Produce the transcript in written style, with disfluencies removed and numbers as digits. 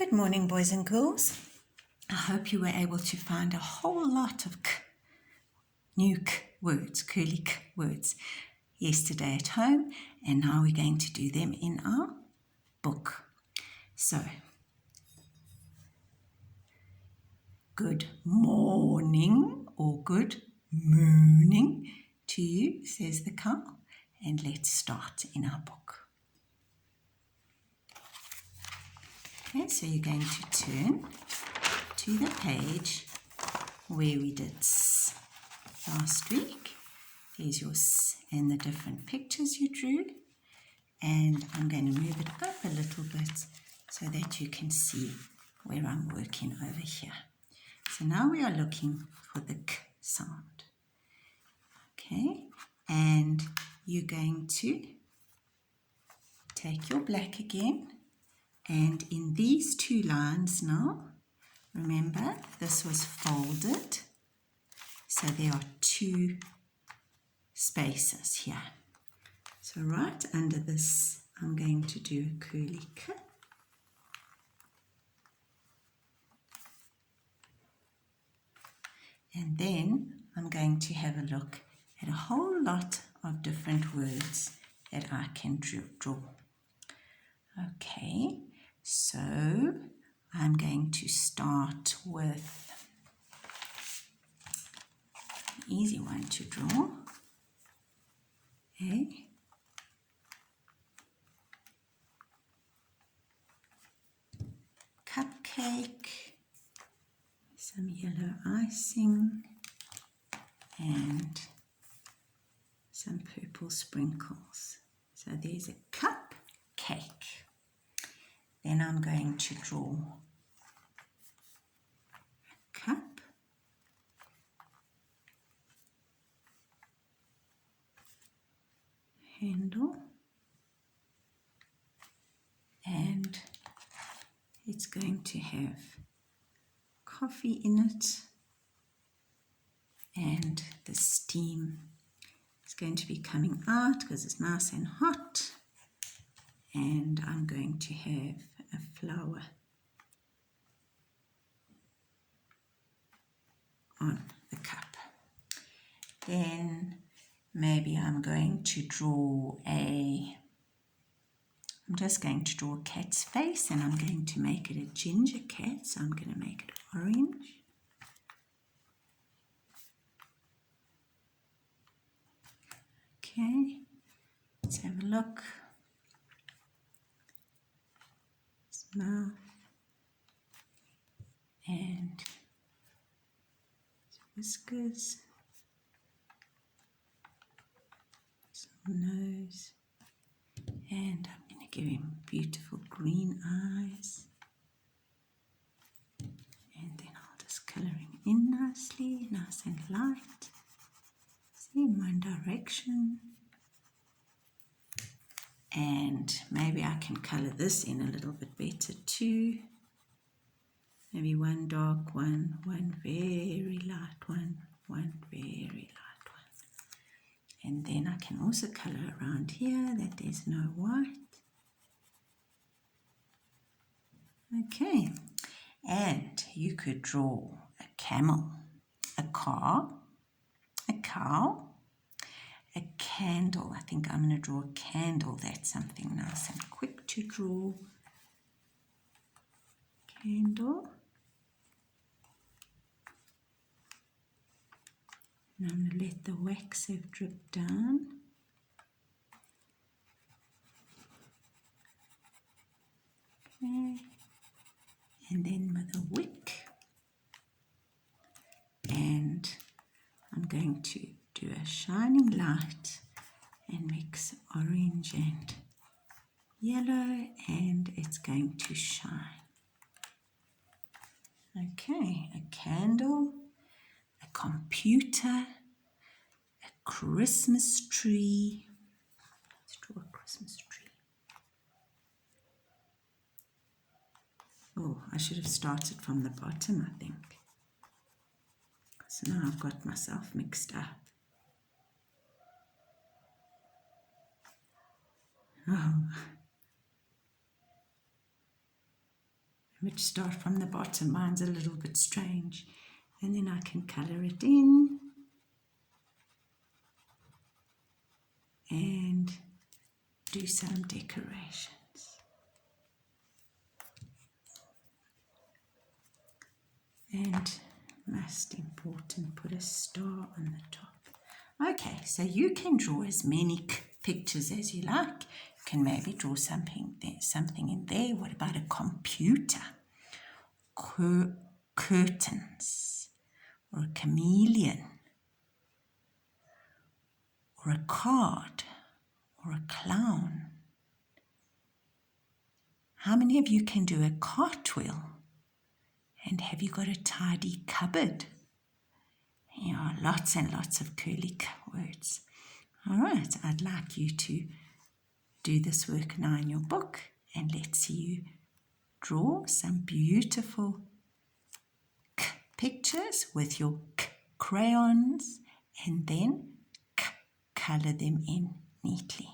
Good morning, boys and girls. I hope you were able to find a whole lot of new words, curly words yesterday at home, and now we're going to do them in our book. So, good morning or good mooning to you, says the cow, and let's start in our book. Okay, so you're going to turn to the page where we did S last week. There's your S and the different pictures you drew. And I'm going to move it up a little bit so that you can see where I'm working over here. So now we are looking for the K sound. Okay, and you're going to take your black again. And in these two lines now, remember this was folded, so there are two spaces here. So right under this, I'm going to do a curly K. And then I'm going to have a look at a whole lot of different words that I can draw. Okay, so I'm going to start with an easy one to draw. Okay. Cupcake, some yellow icing, and some purple sprinkles. So there's a cupcake. Then I'm going to draw a cup, handle, and it's going to have coffee in it, and the steam is going to be coming out because it's nice and hot. And I'm going to have a flower on the cup. Then maybe I'm going to draw I'm just going to draw a cat's face, and I'm going to make it a ginger cat, so I'm going to make it orange. Okay, let's have a look. His mouth and his whiskers, some nose, and I'm going to give him beautiful green eyes. And then I'll just colour him in nicely, nice and light. See, in one direction. And maybe I can colour this in a little bit better too. Maybe one dark one, one very light one, one very light one. And then I can also colour around here that there's no white. Okay, and you could draw a camel, a car, a cow, a candle. I think I'm going to draw a candle. That's something nice and quick to draw. Candle. And I'm going to let the wax have dripped down. Okay. And then with a wick. And I'm going to do a shining light and mix orange and yellow, and it's going to shine. Okay, a candle, a computer, a Christmas tree. Let's draw a Christmas tree. Oh, I should have started from the bottom, I think. So now I've got myself mixed up. Oh, I'm going to start from the bottom. Mine's a little bit strange. And then I can colour it in. And do some decorations. And most important, put a star on the top. Okay, so you can draw as many pictures as you like. You can maybe draw something in there. What about a computer? Curtains, or a chameleon, or a card, or a clown. How many of you can do a cartwheel? And have you got a tidy cupboard? Yeah, lots and lots of curly words. All right, I'd like you to do this work now in your book, and let's see you draw some beautiful pictures with your crayons, and then colour them in neatly.